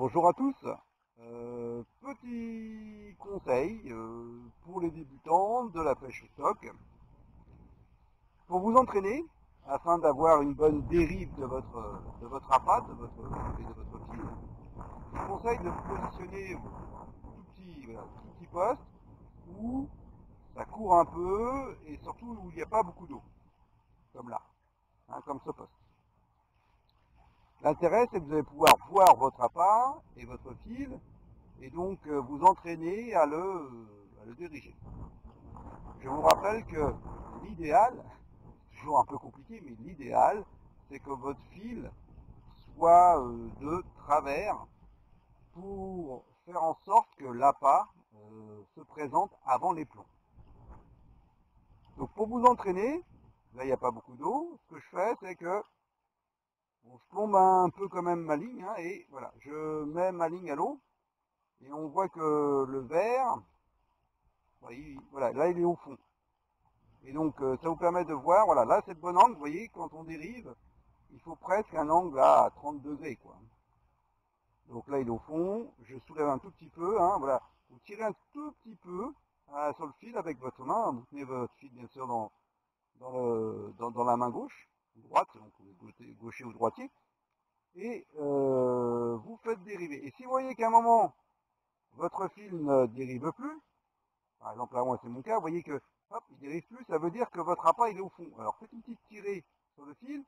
Bonjour à tous. Petit conseil pour les débutants de la pêche au stock. Pour vous entraîner, afin d'avoir une bonne dérive de votre appât, de votre fil, je vous conseille de vous positionner tout petit poste où ça court un peu et surtout où il n'y a pas beaucoup d'eau, comme là, comme ce poste. L'intérêt, c'est que vous allez pouvoir voir votre appât et votre fil et donc vous entraîner à le diriger. Je vous rappelle que l'idéal, c'est toujours un peu compliqué, mais l'idéal, c'est que votre fil soit de travers pour faire en sorte que l'appât se présente avant les plombs. Donc pour vous entraîner, là il n'y a pas beaucoup d'eau, ce que je fais, c'est que je plombe un peu quand même ma ligne, et voilà, je mets ma ligne à l'eau, et on voit que le vert, voilà, là il est au fond. Et donc ça vous permet de voir, voilà, là c'est le bon angle, vous voyez, quand on dérive, il faut presque un angle à 30 degrés, quoi. Donc là il est au fond, je soulève un tout petit peu, voilà, vous tirez un tout petit peu sur le fil avec votre main, vous tenez votre fil bien sûr dans la main gauche, droite, donc gaucher ou droitier, et vous faites dériver. Et si vous voyez qu'à un moment, votre fil ne dérive plus, par exemple là moi c'est mon cas, vous voyez que hop, il dérive plus, ça veut dire que votre appât il est au fond. Alors faites une petite tirée sur le fil,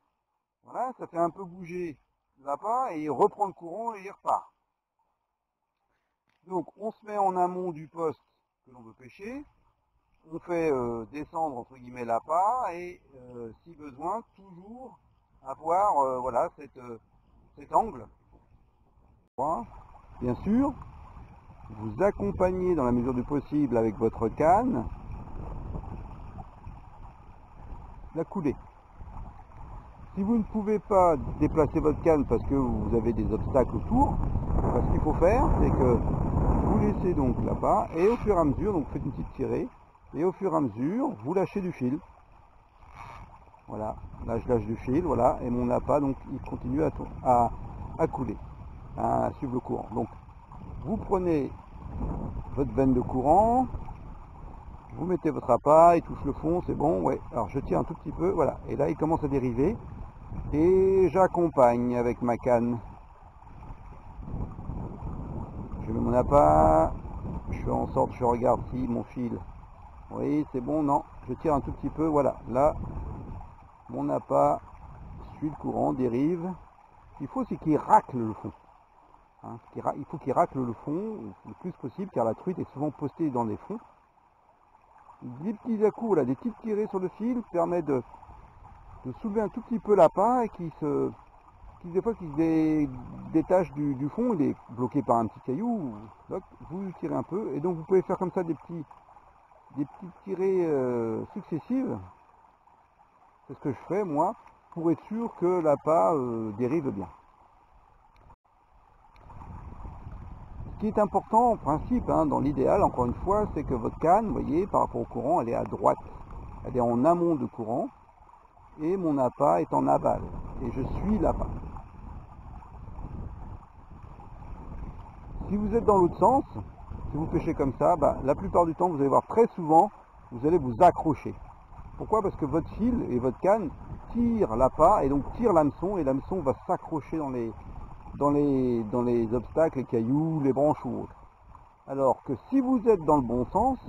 voilà, ça fait un peu bouger l'appât et il reprend le courant et il repart. Donc on se met en amont du poste que l'on veut pêcher, on fait descendre entre guillemets l'appât et si besoin toujours avoir voilà cet angle. Bien sûr, vous accompagnez dans la mesure du possible avec votre canne la coulée. Si vous ne pouvez pas déplacer votre canne parce que vous avez des obstacles autour, ce qu'il faut faire, c'est que vous laissez donc l'appât et au fur et à mesure, donc vous faites une petite tirée, et au fur et à mesure, vous lâchez du fil. Voilà, là je lâche du fil, voilà, et mon appât, donc il continue à couler, à suivre le courant. Donc vous prenez votre veine de courant, vous mettez votre appât, il touche le fond, c'est bon, ouais. Alors je tire un tout petit peu, voilà, et là il commence à dériver. Et j'accompagne avec ma canne. Je mets mon appât, je fais en sorte, je regarde si mon fil, oui c'est bon, non, je tire un tout petit peu, voilà, là, mon appât suit le courant, dérive. Ce qu'il faut, c'est qu'il racle le fond. Il faut qu'il racle le fond le plus possible, car la truite est souvent postée dans les fonds. Des petits à-coups, voilà, des petites tirées sur le fil permettent de soulever un tout petit peu l'appât et des fois qui se détache du fond, il est bloqué par un petit caillou, donc vous tirez un peu, et donc vous pouvez faire comme ça des petites tirées successives. C'est ce que je fais moi, pour être sûr que l'appât dérive bien. Ce qui est important en principe, dans l'idéal, encore une fois, c'est que votre canne, vous voyez, par rapport au courant, elle est à droite, elle est en amont de courant, et mon appât est en aval, et je suis l'appât. Si vous êtes dans l'autre sens, si vous pêchez comme ça, la plupart du temps, vous allez voir très souvent, vous allez vous accrocher. Pourquoi? Parce que votre fil et votre canne tirent l'appât et donc tirent l'hameçon, et l'hameçon va s'accrocher dans les obstacles, les cailloux, les branches ou autres. Alors que si vous êtes dans le bon sens,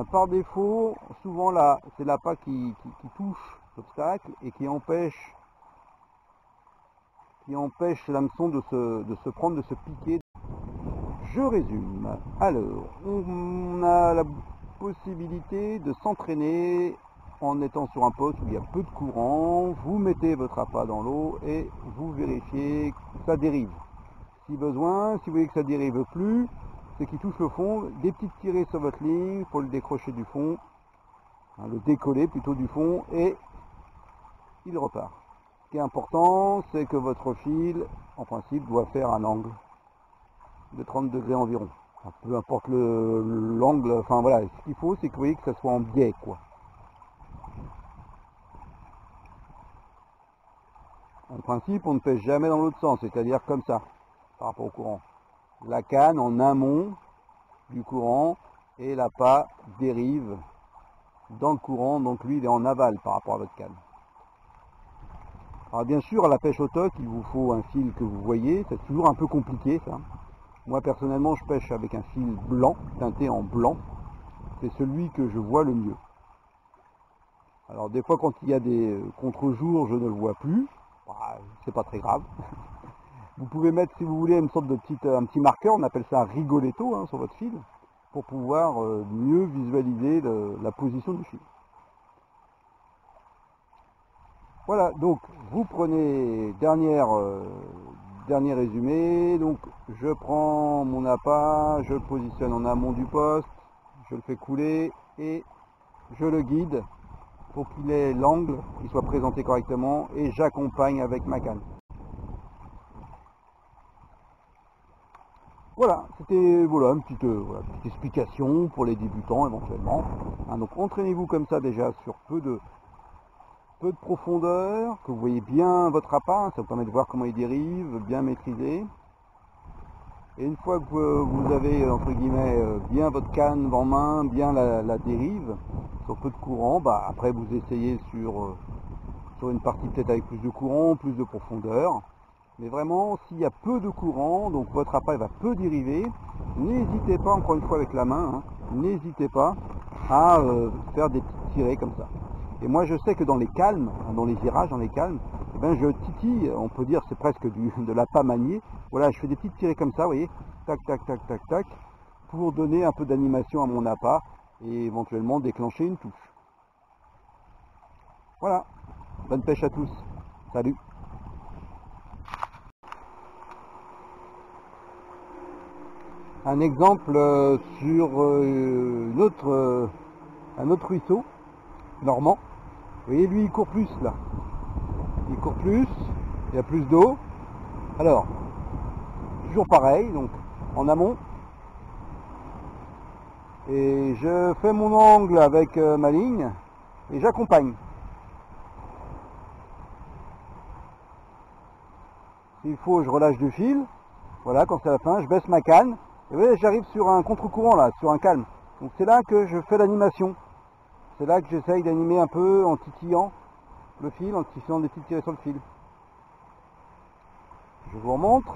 par défaut, souvent là, c'est l'appât qui touche l'obstacle et qui empêche l'hameçon de se prendre, de se piquer. Je résume. Alors, on a la possibilité de s'entraîner en étant sur un poste où il y a peu de courant. Vous mettez votre appât dans l'eau et vous vérifiez que ça dérive. Si besoin, si vous voyez que ça ne dérive plus, c'est qu'il touche le fond, des petites tirées sur votre ligne pour le décrocher du fond, le décoller plutôt du fond, et il repart. Ce qui est important, c'est que votre fil, en principe, doit faire un angle de 30 degrés environ. Enfin, peu importe l'angle, enfin voilà, ce qu'il faut, c'est que vous voyez que ça soit en biais, quoi. En principe, on ne pêche jamais dans l'autre sens, c'est-à-dire comme ça. par rapport au courant. La canne en amont du courant et l'appât dérive dans le courant, donc lui il est en aval par rapport à votre canne. Alors bien sûr, à la pêche au toc, il vous faut un fil que vous voyez, c'est toujours un peu compliqué ça. Moi personnellement, je pêche avec un fil blanc, teinté en blanc, c'est celui que je vois le mieux. Alors des fois quand il y a des contre-jours, je ne le vois plus, bah, c'est pas très grave. Vous pouvez mettre, si vous voulez, une sorte de un petit marqueur, on appelle ça un rigoletto hein, sur votre fil, pour pouvoir mieux visualiser la position du fil. Voilà, donc vous prenez dernier résumé, donc je prends mon appât, je le positionne en amont du poste, je le fais couler et je le guide pour qu'il ait l'angle, qu'il soit présenté correctement et j'accompagne avec ma canne. Voilà, c'était voilà, une petite explication pour les débutants éventuellement. Hein, donc entraînez-vous comme ça déjà sur peu de profondeur, que vous voyez bien votre appât, ça vous permet de voir comment il dérive, bien maîtriser. Et une fois que vous avez entre guillemets bien votre canne en main, bien la dérive, sur peu de courant, bah, après vous essayez sur une partie peut-être avec plus de courant, plus de profondeur. Mais vraiment, s'il y a peu de courant, donc votre appât va peu dériver, n'hésitez pas, encore une fois avec la main, hein, n'hésitez pas à faire des petites tirées comme ça. Et moi je sais que dans les calmes, dans les virages, dans les calmes, eh ben, je titille, on peut dire c'est presque de l'appât manié. Voilà, je fais des petites tirées comme ça, vous voyez, tac, tac, tac, tac, tac, pour donner un peu d'animation à mon appât et éventuellement déclencher une touche. Voilà, bonne pêche à tous, salut. Un exemple sur un autre ruisseau normand. Vous voyez, lui il court plus là. Il court plus, il y a plus d'eau. Alors, toujours pareil, donc en amont. Et je fais mon angle avec ma ligne et j'accompagne. S'il faut, je relâche du fil. Voilà, quand c'est la fin, je baisse ma canne. Et vous voyez, j'arrive sur un contre-courant là, sur un calme. Donc c'est là que je fais l'animation. C'est là que j'essaye d'animer un peu en titillant le fil, en faisant des petites tirées sur le fil. Je vous remontre.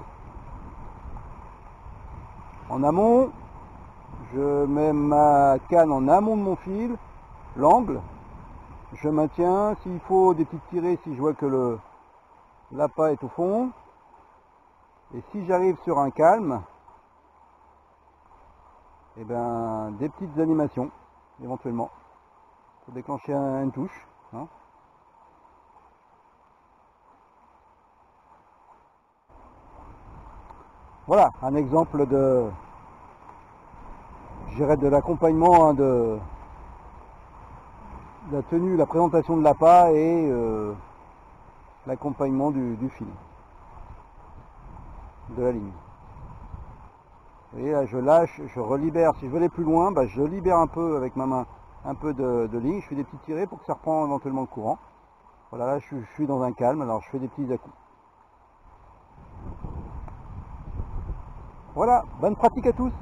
En amont, je mets ma canne en amont de mon fil, l'angle. Je maintiens, s'il faut des petites tirées, si je vois que l'appât est au fond. Et si j'arrive sur un calme, et ben des petites animations, éventuellement, pour déclencher une touche. Hein. Voilà, un exemple de, je dirais, de l'accompagnement, hein, de la tenue, la présentation de l'appât et l'accompagnement du fil, de la ligne. Vous voyez, là je lâche, je relibère, si je veux aller plus loin, bah, je libère un peu avec ma main, un peu de ligne, je fais des petits tirés pour que ça reprend éventuellement le courant. Voilà, là je suis dans un calme, alors je fais des petits à-coups. Voilà, bonne pratique à tous.